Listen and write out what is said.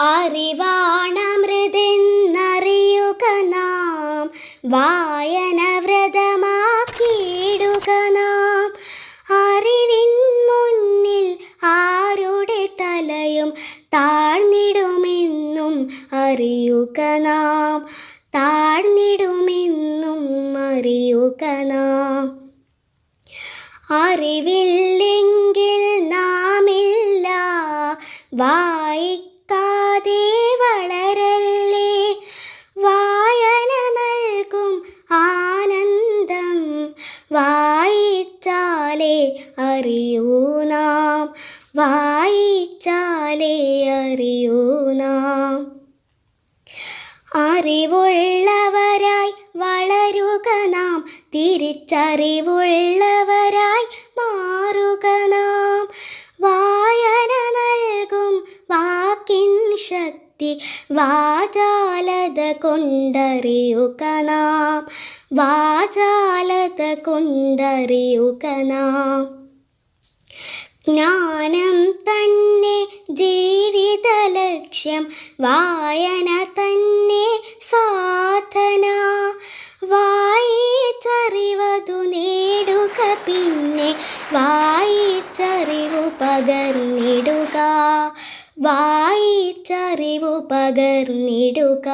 അറിവാണമൃതെന്നറിയുക നാം, വായന വ്രതമാക്കിയിടുക നാം. അറിവിൻ മുന്നിൽ ആരുടെ തലയും താഴ്ന്നിടുമെന്നും അറിയുക നാം, താഴ്ന്നിടുമെന്നും അറിയുക നാം. അറിവില്ലെങ്കിൽ നാമില്ല, വായിക്കാതെ വളരല്ലേ. വായന നൽകും ആനന്ദം, വായിച്ചാലേ അറിയൂ നാം, വായിച്ചാലേ അറിയൂ നാം. അറിവുള്ളവരായി വളരുക നാം, തിരിച്ചറിവുള്ളവരായി മാറുക നാം. വായന നൽകും വാക്കിൻ ശക്തി, വാചാലത കൊണ്ടറിയുക നാം, വാചാലത കൊണ്ടറിയുക നാം. ജ്ഞാനം തന്നെ ജീവിത ലക്ഷ്യം, വായന തന്നെ സാധന. വായിച്ചറിവതു നേടുക, പിന്നെ വായിച്ചറിവു പകർന്നിടുക, വായിച്ചറിവു പകർന്നിടുക.